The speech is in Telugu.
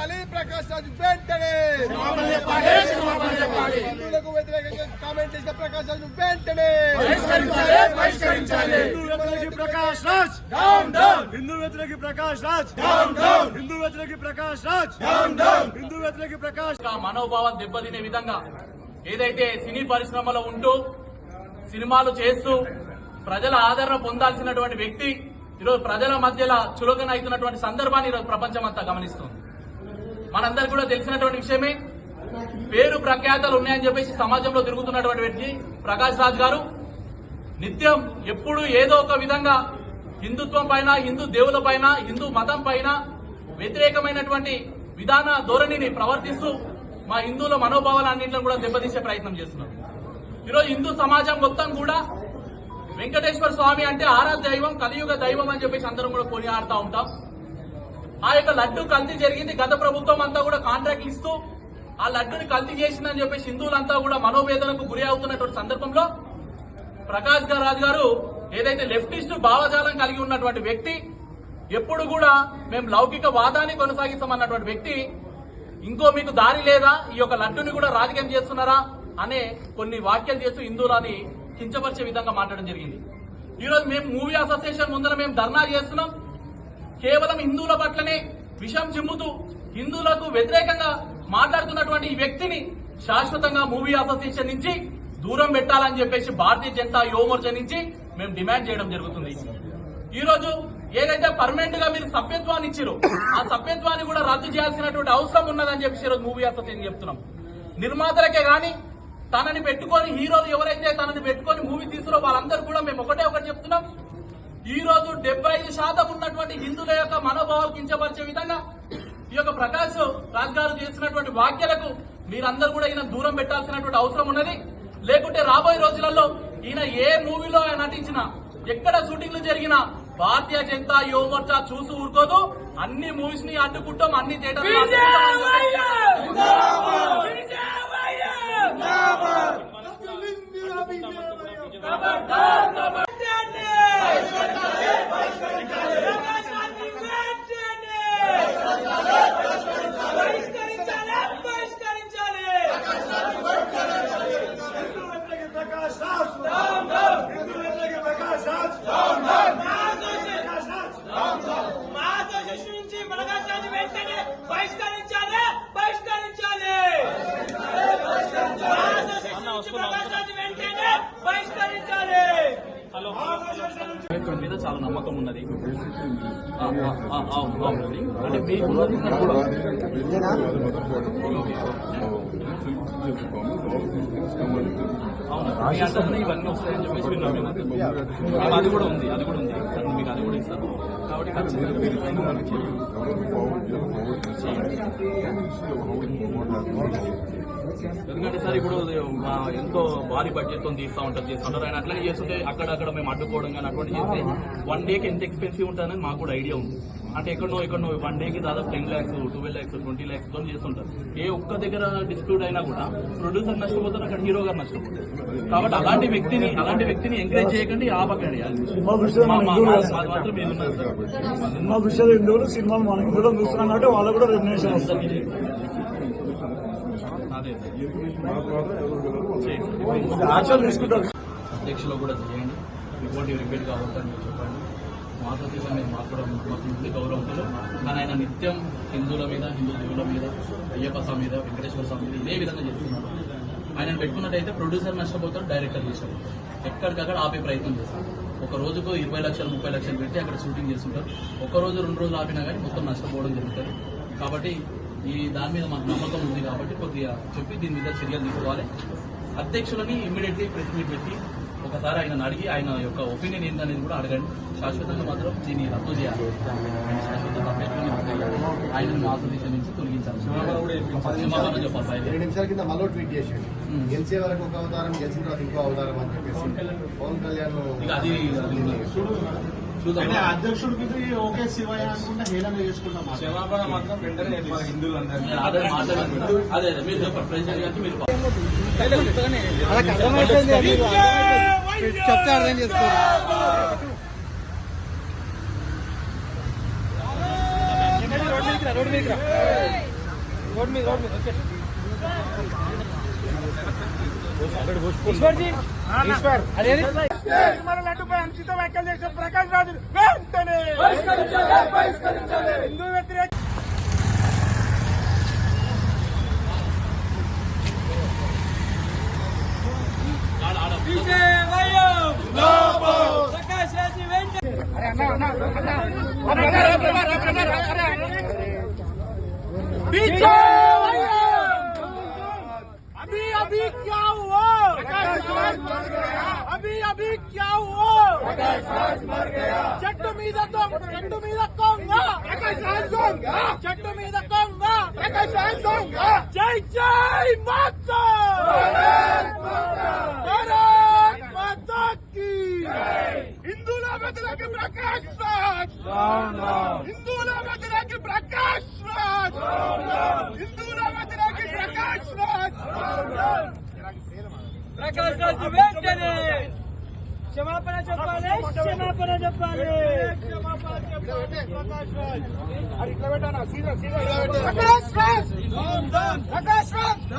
చెప్పాలి ప్రకాష్ రాజ్ వెంటనే హిందువులకు వ్యతిరేకంగా కామెంట్ చేసిన ప్రకాష్ రాజ్ వెంటనే ప్రకాష్ రాజ్ డౌన్ డౌన్ హిందూ వ్యతిరేకి ప్రకాష్ రాజ్ డౌన్ డౌన్ హిందూ వ్యతిరేకి ప్రకాష్ రాజ్ డౌన్ డౌన్ హిందూ వ్యతిరేకి ప్రకాష్ మనోభావాలు దెబ్బతినే విధంగా ఏదైతే సినీ పరిశ్రమలో ఉంటూ సినిమాలు చేస్తూ ప్రజల ఆదరణ పొందాల్సినటువంటి వ్యక్తి ఈరోజు ప్రజల మధ్యలో చులకన అవుతున్నటువంటి సందర్భాన్ని ఈరోజు ప్రపంచం అంతా గమనిస్తుంది. మనందరికీ కూడా తెలిసినటువంటి విషయమే. పేరు ప్రఖ్యాతలు ఉన్నాయని చెప్పేసి సమాజంలో తిరుగుతున్నటువంటి వ్యక్తి ప్రకాష్ రాజ్ గారు నిత్యం ఎప్పుడు ఏదో ఒక విధంగా హిందుత్వం పైన, హిందూ దేవుల పైన, హిందూ మతం పైన వ్యతిరేకమైనటువంటి విధాన ధోరణిని ప్రవర్తిస్తూ మా హిందువుల మనోభావాలన్నింటిని కూడా దెబ్బతీసే ప్రయత్నం చేస్తున్నారు. ఈరోజు హిందూ సమాజం మొత్తం కూడా వెంకటేశ్వర స్వామి అంటే ఆరాధ్య దైవం, కలియుగ దైవం అని చెప్పేసి అందరం కూడా కొనియాడుతూ ఉంటాం. ఆ యొక్క లడ్డు కల్తీ జరిగింది. గత ప్రభుత్వం అంతా కూడా కాంట్రాక్ట్లు ఇస్తూ ఆ లడ్డుని కల్తీ చేసిందని చెప్పేసి హిందువులంతా కూడా మనోవేదనకు గురి అవుతున్నటువంటి సందర్భంలో ప్రకాష్ రాజ్ గారు ఏదైతే లెఫ్టిస్ట్ భావజాలం కలిగి ఉన్నటువంటి వ్యక్తి, ఎప్పుడు కూడా మేము లౌకిక వాదాన్ని కొనసాగిస్తామన్నటువంటి వ్యక్తి ఇంకో మీకు దారి లేదా, ఈ యొక్క లడ్డుని కూడా రాజకీయం చేస్తున్నారా అనే కొన్ని వ్యాఖ్యలు చేస్తూ హిందువులని కించపరిచే విధంగా మాట్లాడడం జరిగింది. ఈరోజు మేము మూవీ అసోసియేషన్ ముందర మేము ధర్నా చేస్తున్నాం. కేవలం హిందువుల పట్లనే విషం చిమ్ముతూ హిందువులకు వ్యతిరేకంగా మాట్లాడుతున్నటువంటి ఈ వ్యక్తిని శాశ్వతంగా మూవీ అసోసియేషన్ నుంచి దూరం పెట్టాలని చెప్పేసి భారతీయ జనతా యువమోర్చా నుంచి మేము డిమాండ్ చేయడం జరుగుతుంది. ఈ రోజు ఏదైతే పర్మనెంట్ గా మీరు సభ్యత్వాన్ని ఇచ్చారో ఆ సభ్యత్వాన్ని కూడా రద్దు చేయాల్సినటువంటి అవసరం ఉన్నదని చెప్పేసి ఈరోజు మూవీ అసోసియేషన్ చెప్తున్నాం. నిర్మాతలకే గాని తనని పెట్టుకొని హీరోలు ఎవరైతే తనని పెట్టుకొని మూవీ తీస్తారో వాళ్ళందరూ కూడా మేము ఒకటి చెప్తున్నాం. ఈ రోజు 75% ఉన్నటువంటి హిందువుల యొక్క మనోభావాలు కించపరిచే విధంగా ఈ యొక్క ప్రకాష్ రాజ్ గారు చేసినటువంటి వ్యాఖ్యలకు మీరందరూ కూడా ఈయన దూరం పెట్టాల్సినటువంటి అవసరం ఉన్నది. లేకుంటే రాబోయే రోజులలో ఈయన ఏ మూవీలో నటించినా, ఎక్కడ షూటింగ్లు జరిగినా భారతీయ జనతా యువమోర్చా చూసి ఊరుకోదు. అన్ని మూవీస్ ని అడ్డుకుంటాం, అన్ని థియేటర్లు మీద చాలా నమ్మకం ఉన్నది. అంటే మీకున్నది కూడా అవును ఇవన్నీ వస్తాయని చెప్పేసి విన్నాం. మేము అది కూడా ఉంది మీకు అది కూడా ఇస్తాను. కాబట్టి ఎందుకంటే సార్ ఇప్పుడు ఎంతో భారీ బడ్జెట్ తో తీస్తూ ఉంటారు. ఆయన అట్లనే చేస్తుంటే అక్కడక్కడ మేము అడ్డుకోవడం కానీ అటువంటి చేస్తే 1 డేకి ఎంత ఎక్స్పెన్సివ్ ఉంటుందని మాకు కూడా ఐడియా ఉంది. అంటే ఎక్కడో 1 డేకి దాదాపు 10 lakhs, 12 lakhs, 20 lakhs తో చేస్తుంటారు. ఏ ఒక్క దగ్గర డిస్ప్యూట్ అయినా కూడా ప్రొడ్యూసర్ నష్టపోతారు, అక్కడ హీరో గారు నష్టపోతారు. కాబట్టి అలాంటి వ్యక్తిని ఎంకరేజ్ చేయకండి, ఆపకండి. సినిమా విషయాలు హిందువులు సినిమాలు మన హిందువులు చూస్తున్నాం కాబట్టి వాళ్ళు కూడా రెమ్యునరేషన్ వస్తుంది. అధ్యక్షులు కూడా చేయండి, రిపీట్ కావద్దని చెప్పండి. మా అసోసియేషన్ మీద మాకు కూడా గౌరవం ఉంటుంది. కానీ ఆయన నిత్యం హిందువుల మీద, హిందూ దేవుల మీద, అయ్యప్ప స్వామి మీద, వెంకటేశ్వర స్వామి మీద ఇదే విధంగా చేస్తున్నారు. ఆయన పెట్టుకున్నట్టయితే ప్రొడ్యూసర్ నష్టపోతారు, డైరెక్టర్ చేస్తారు. ఎక్కడికక్కడ ఆపే ప్రయత్నం చేస్తారు. ఒక రోజుకు 20 లక్షలు 30 లక్షలు పెట్టి అక్కడ షూటింగ్ చేస్తుంటారు. ఒక రోజు 2 రోజులు ఆపినా కానీ మొత్తం నష్టపోవడం జరుగుతుంది. కాబట్టి ఈ దాని మీద మాకు నమ్మకం ఉంది కాబట్టి కొద్దిగా చెప్పి దీని మీద చర్యలు తీసుకోవాలి. అధ్యక్షులని ఇమ్మీడియట్లీ ప్రెస్ మీట్ పెట్టి ఒకసారి ఆయన అడిగి ఆయన యొక్క ఒపీనియన్ ఏంటనేది కూడా అడగండి. శాశ్వతంగా మాత్రం దీన్ని రద్దు చేయాలి. శాశ్వత అభ్యర్థులని ఆయన మా అసోసియేషన్ నుంచి తొలగించాలి. క్షమాపణ చెప్పాలి. 2 నిమిషాల కింద మళ్ళీ ట్వీట్ చేసాడు, గెలిచే వరకు ఒక అవతారం, గెలిచిన తర్వాత ఇంకో అవతారం అని చెప్పేసి పవన్ కళ్యాణ్ అది అధ్యక్షుడికి ఓకే శివయ్య అనుకుంటే హేళన చేసుకుంటాం. క్షమాపణ మాత్రం వెంటనే హిందువులందరూ అదే మీరు చెప్పండి. ప్రెసిడెంట్ గారికి మీరు చెప్తే అర్థం చేసుకోవాలి. రోడ్ మీద లడ్డుపై అనుచిత వ్యాఖ్యలు చేసిన ప్రకాష్ రాజు వెంటనే హిందూ వ్యతిరేక अभी क्या हुआ अभी क्या हुआ చెట్టు మీద కొంగ చెట్టు మీద కొంగ జై జై మాతా భారత్ మాతా की హిందువుల వ్యతిరేక ప్రకాష్ రాజ్ హిందువుల వ్యతిరేక ప్రకాష్ రాజ్ హిందువుల వ్యతిరేక ప్రకాష్ రాజ్ ప్రకాష్ రాజ్ వెంటనే క్షమాపణ చెప్పాలి ప్రకాష్ రాజ్